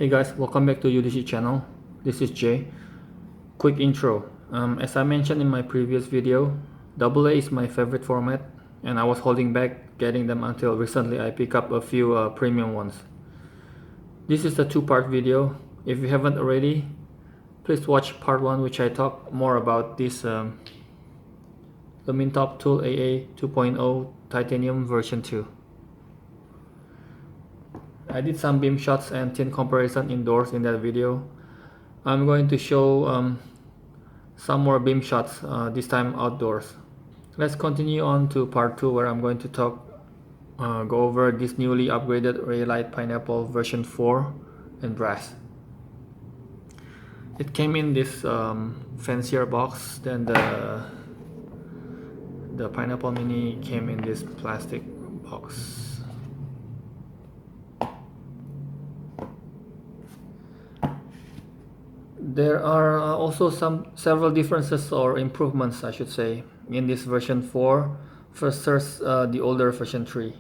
Hey guys, welcome back to UDC channel. This is Jay. Quick intro. As I mentioned in my previous video, AA is my favorite format and I was holding back getting them until recently I picked up a few premium ones. This is a two-part video. If you haven't already, please watch part 1 which I talk more about this Lumintop Tool AA 2.0 Titanium version 2. I did some beam shots and tint comparison indoors in that video. I'm going to show some more beam shots, this time outdoors. Let's continue on to part 2 where I'm going to go over this newly upgraded ReyLight Pineapple version 4 in brass. It came in this fancier box than the Pineapple Mini came in this plastic box. There are also several differences or improvements, I should say, in this version 4 versus the older version 3.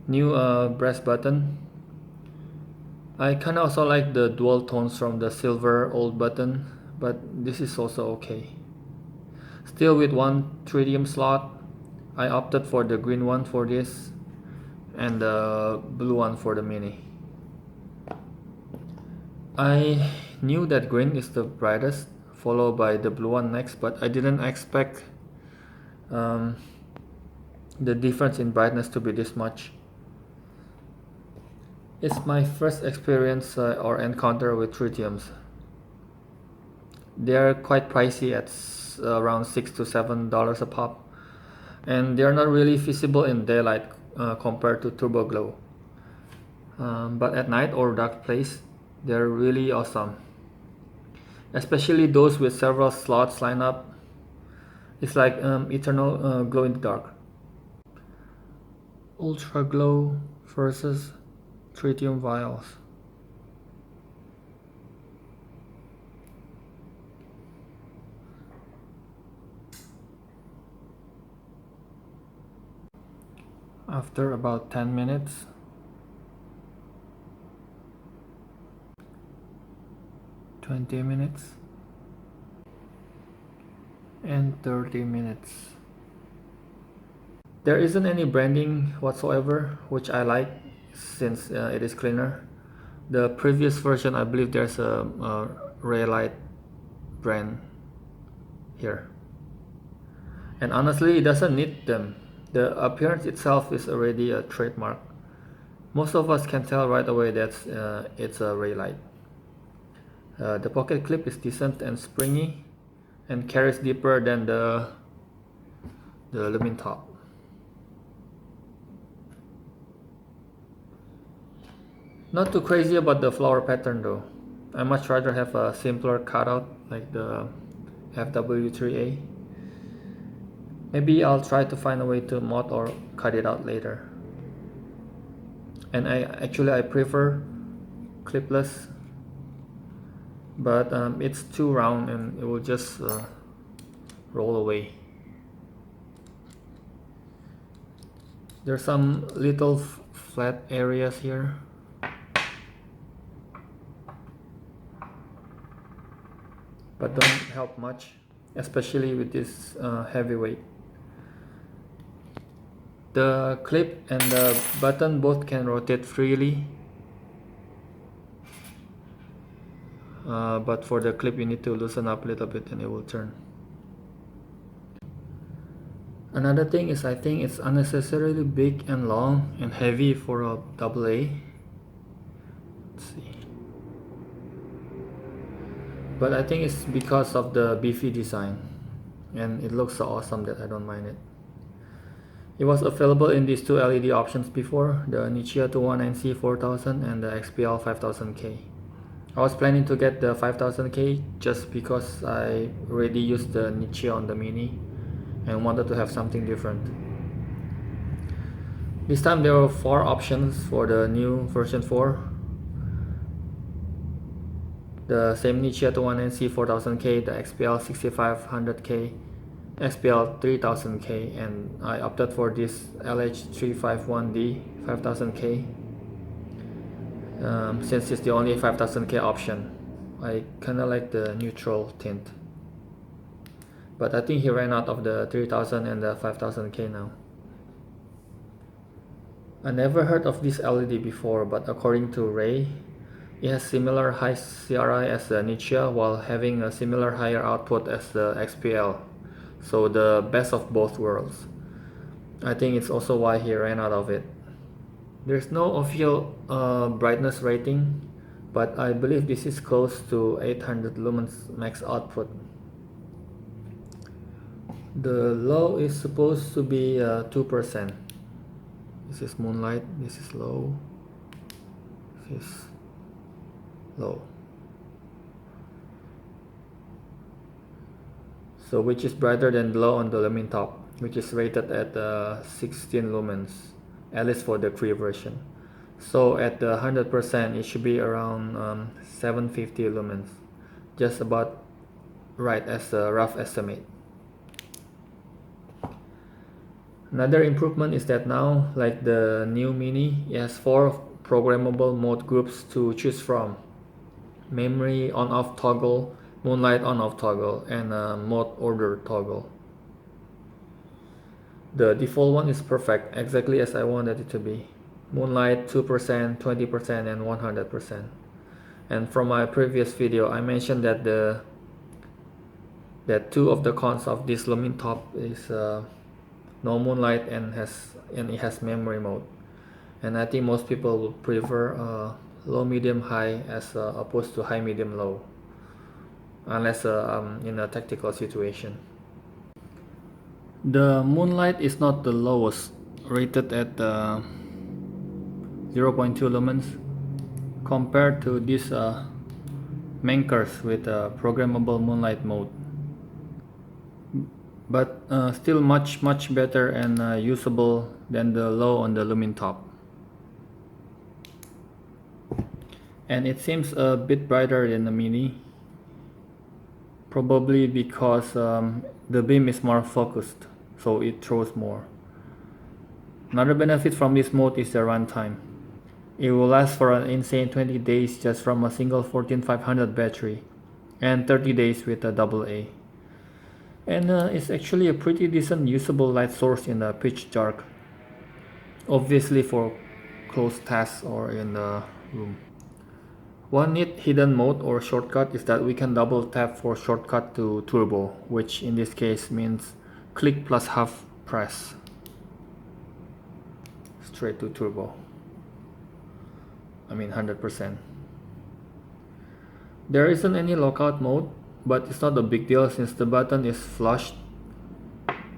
New brass button. I kinda also like the dual tones from the silver old button, but this is also okay. Still with one tritium slot, I opted for the green one for this and the blue one for the Mini. I knew that green is the brightest, followed by the blue one next, but I didn't expect the difference in brightness to be this much. It's my first experience or encounter with tritiums. They're quite pricey at around $6 to $7 a pop, and they're not really visible in daylight compared to turbo glow. But at night or dark place, they're really awesome, especially those with several slots lined up. It's like eternal glow in the dark. Ultra glow versus tritium vials. After about 10 minutes, minutes and 30 minutes. There isn't any branding whatsoever, which I like since it is cleaner. The previous version, I believe there's a ReyLight brand here, and honestly it doesn't need them. The appearance itself is already a trademark. Most of us can tell right away that it's a ReyLight. The pocket clip is decent and springy and carries deeper than the Lumintop. Not too crazy about the flower pattern though. I much rather have a simpler cutout like the FW3A. Maybe I'll try to find a way to mod or cut it out later. And I prefer clipless, but it's too round and it will just roll away. There's some little flat areas here, but don't help much, especially with this heavy weight. The clip and the button both can rotate freely, but for the clip you need to loosen up a little bit and it will turn. Another thing is I think it's unnecessarily big and long and heavy for a AA. Let's see. But I think it's because of the beefy design, and it looks so awesome that I don't mind it. It was available in these two LED options before, the Nichia 219C 4000 and the XPL 5000K. I was planning to get the 5000K just because I already used the Nichia on the Mini and wanted to have something different. This time there were 4 options for the new version 4. The same Nichia 219C 4000K, the XPL 6500K, XPL 3000K, and I opted for this LH351D 5000K. since it's the only 5000K option. I kinda like the neutral tint, but I think he ran out of the 3000 and the 5000K now. I never heard of this LED before, but according to Ray, it has similar high CRI as the Nichia while having a similar higher output as the XPL, so the best of both worlds. I think it's also why he ran out of it. There's no official brightness rating, but I believe this is close to 800 lumens max output. The low is supposed to be 2%. This is Moonlight, this is low, this is low. So which is brighter than the low on the lumen top, which is rated at 16 lumens, at least for the free version. So at 100% it should be around 750 lumens, just about right as a rough estimate. Another improvement is that now, like the new Mini, it has 4 programmable mode groups to choose from: memory on-off toggle, Moonlight on-off toggle, and mode order toggle. The default one is perfect, exactly as I wanted it to be: Moonlight 2%, 20%, and 100%. And from my previous video, I mentioned that that 2 of the cons of this lumen top is no Moonlight and it has memory mode. And I think most people would prefer low, medium, high as opposed to high, medium, low, unless in a tactical situation. The Moonlight is not the lowest, rated at 0.2 lumens, compared to these Mankers with a programmable Moonlight mode, but still much better and usable than the low on the lumen top. And it seems a bit brighter than the Mini, probably because the beam is more focused, so it throws more. Another benefit from this mode is the runtime. It will last for an insane 20 days just from a single 14500 battery, and 30 days with a AA. And it's actually a pretty decent usable light source in the pitch dark, obviously for closed tasks or in the room. One neat hidden mode or shortcut is that we can double tap for shortcut to turbo, which in this case means click plus half press, straight to turbo. I mean 100%. There isn't any lockout mode, but it's not a big deal since the button is flushed.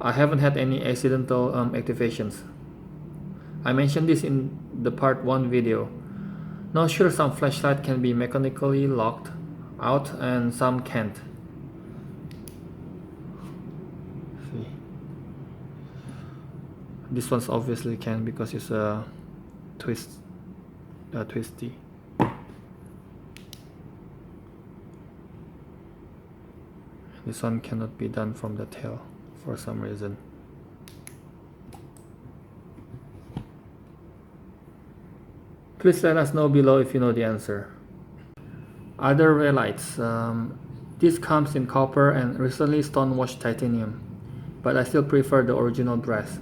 I haven't had any accidental activations. I mentioned this in the part 1 video. Not sure some flashlight can be mechanically locked out and some can't. See. This one's obviously can because it's a twisty. This one cannot be done from the tail for some reason. Please let us know below if you know the answer. Other ReyLights. This comes in copper and recently stone-washed titanium, but I still prefer the original brass.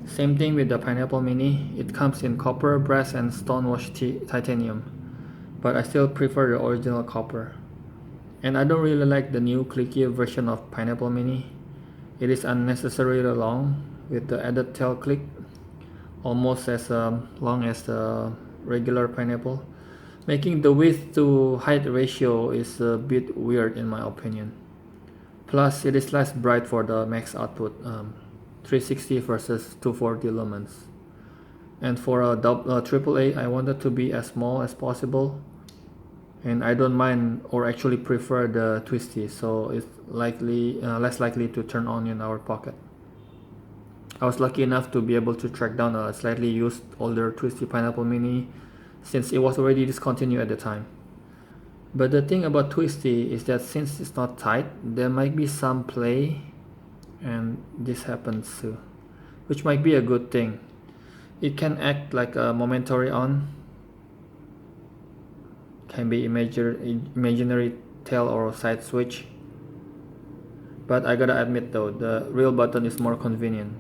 Same thing with the Pineapple Mini. It comes in copper, brass, and stone-washed titanium, but I still prefer the original copper. And I don't really like the new clicky version of Pineapple Mini. It is unnecessarily long with the added tail click, almost as long as the regular Pineapple, making the width to height ratio is a bit weird in my opinion. Plus it is less bright for the max output, 360 versus 240 lumens. And for a AAA, I want it to be as small as possible, and I don't mind or actually prefer the twisty, so it's less likely to turn on in our pocket. I was lucky enough to be able to track down a slightly used older twisty Pineapple Mini since it was already discontinued at the time. But the thing about twisty is that since it's not tight, there might be some play, and this happens too, which might be a good thing. It can act like a momentary on, can be imaginary tail or side switch. But I gotta admit though, the real button is more convenient.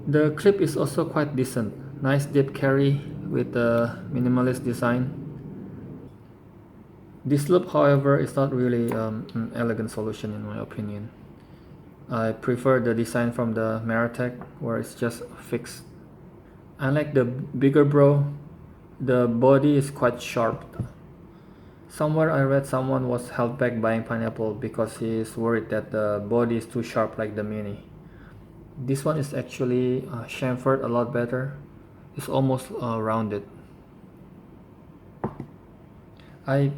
The clip is also quite decent. Nice deep carry with a minimalist design. This loop, however, is not really an elegant solution in my opinion. I prefer the design from the Meratech where it's just fixed. Unlike the bigger bro, the body is quite sharp. Somewhere I read someone was held back buying pineapple because he is worried that the body is too sharp like the mini. This one is actually chamfered a lot better. It's almost rounded. I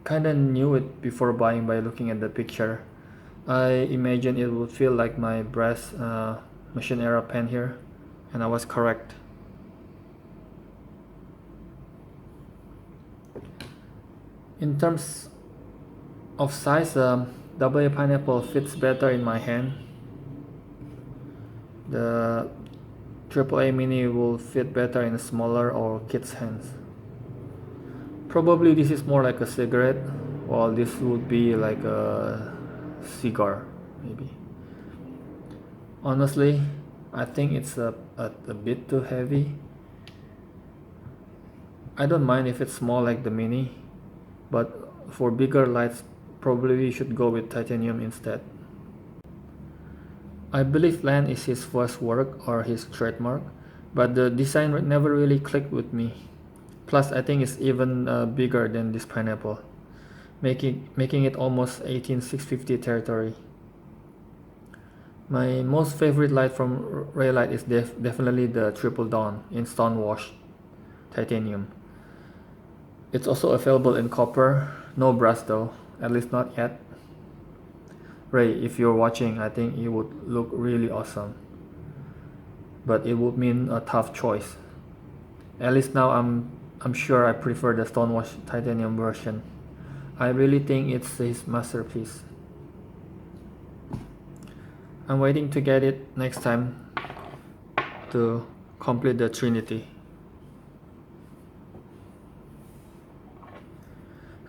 kinda knew it before buying by looking at the picture. I imagined it would feel like my brass machine era pen here, and I was correct. In terms of size, AA pineapple fits better in my hand. The AAA mini will fit better in smaller or kids' hands. Probably this is more like a cigarette, while this would be like a cigar, maybe. Honestly, I think it's a bit too heavy. I don't mind if it's small like the mini, but for bigger lights, probably we should go with titanium instead. I believe Lan is his first work or his trademark, but the design never really clicked with me. Plus, I think it's even bigger than this pineapple, making it almost 18650 territory. My most favorite light from ReyLight is definitely the Triple Dawn in stone washed titanium. It's also available in copper, no brass though, at least not yet. Ray, if you're watching, I think it would look really awesome. But it would mean a tough choice. At least now I'm sure I prefer the stonewashed titanium version. I really think it's his masterpiece. I'm waiting to get it next time to complete the Trinity.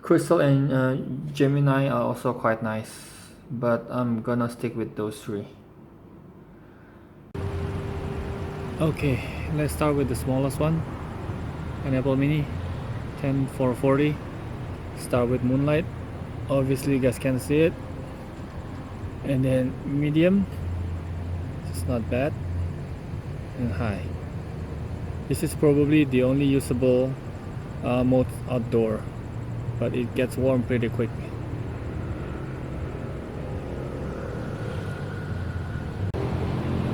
Crystal and Gemini are also quite nice, but I'm gonna stick with those three. Okay, let's start with the smallest one, Pineapple Mini 10440. Start with Moonlight, obviously you guys can see it, and then medium, it's not bad, and high. This is probably the only usable mode outdoor, but it gets warm pretty quick.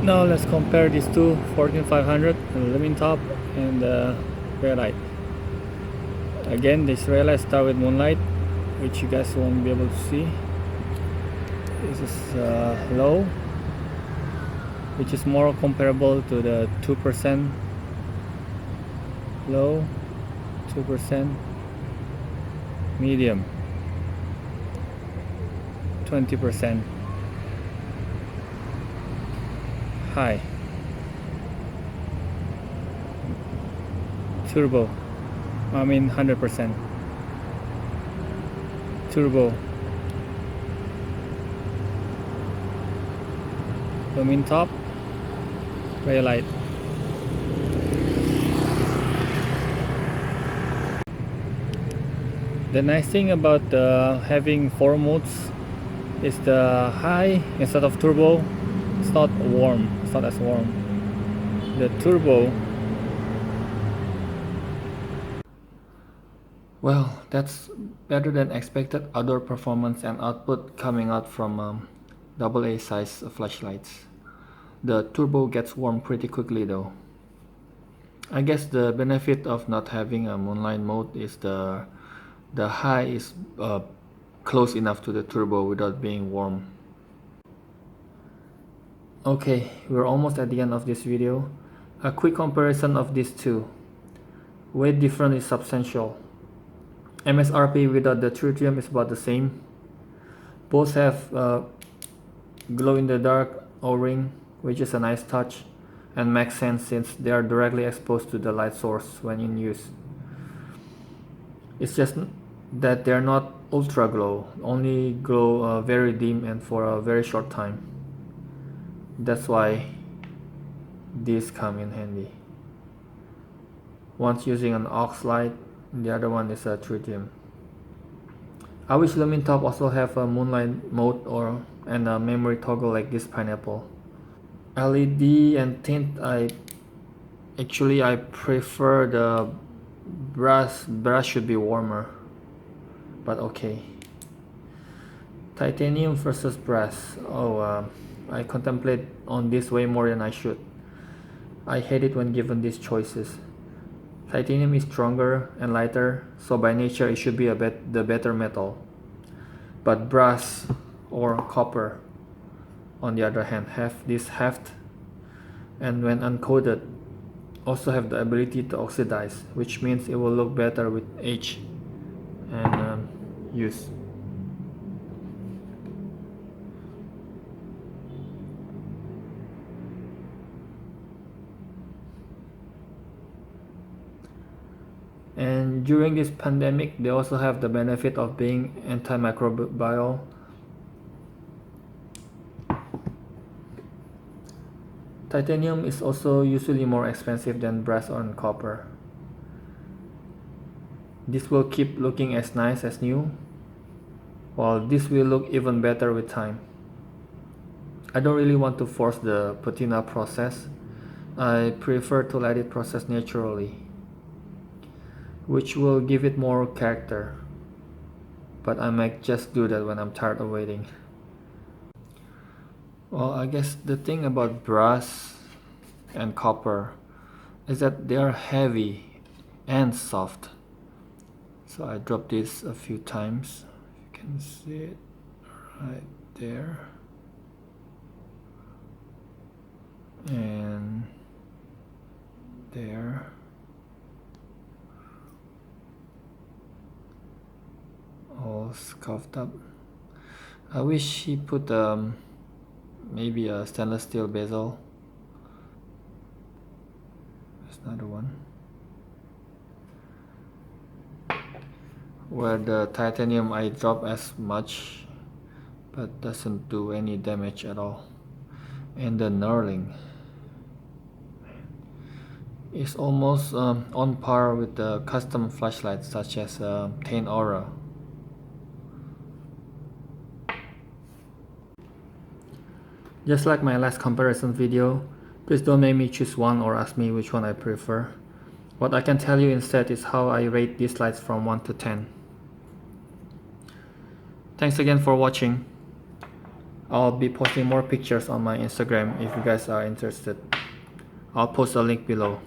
Now let's compare these two, 14500 aluminum top and ReyLight. Again, this ReyLight start with Moonlight, which you guys won't be able to see. This is low, which is more comparable to the 2% low, 2% medium, 20% high, turbo, 100% turbo, aluminum top, ReyLight. The nice thing about having 4 modes is the high, instead of turbo, it's not warm, it's not as warm. The turbo, well, that's better than expected outdoor performance and output coming out from AA size flashlights. The turbo gets warm pretty quickly though. I guess the benefit of not having a Moonlight mode is the high is close enough to the turbo without being warm. Okay, we're almost at the end of this video. A quick comparison of these two. Weight difference is substantial. MSRP without the tritium is about the same. Both have glow in the dark O-ring, which is a nice touch, and makes sense since they are directly exposed to the light source when in use. It's just that they're not ultra glow, only glow very dim and for a very short time. That's why these come in handy. One's using an aux light, the other one is a tritium. I wish Lumintop also have a Moonlight mode and a memory toggle like this pineapple. LED and tint, I prefer the brass should be warmer, but okay. Titanium versus brass. I contemplate on this way more than I should. I hate it when given these choices. Titanium is stronger and lighter, so by nature it should be the better metal. But brass or copper, on the other hand, have this heft, and when uncoated, also have the ability to oxidize, which means it will look better with age and use. And during this pandemic, they also have the benefit of being antimicrobial. Titanium is also usually more expensive than brass or copper. This will keep looking as nice as new, while this will look even better with time. I don't really want to force the patina process. I prefer to let it process naturally, which will give it more character, but I might just do that when I'm tired of waiting. Well, I guess the thing about brass and copper is that they are heavy and soft. So I dropped this a few times. You can see it right there. And there. All scuffed up. I wish he put maybe a stainless steel bezel. There's another one where the titanium I drop as much but doesn't do any damage at all. And the knurling is almost on par with the custom flashlights such as Tane Aura. Just like my last comparison video, please don't make me choose one or ask me which one I prefer. What I can tell you instead is how I rate these lights from 1 to 10. Thanks again for watching. I'll be posting more pictures on my Instagram if you guys are interested. I'll post a link below.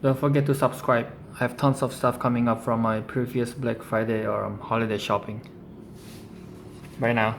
Don't forget to subscribe. I have tons of stuff coming up from my previous Black Friday or holiday shopping. Bye now.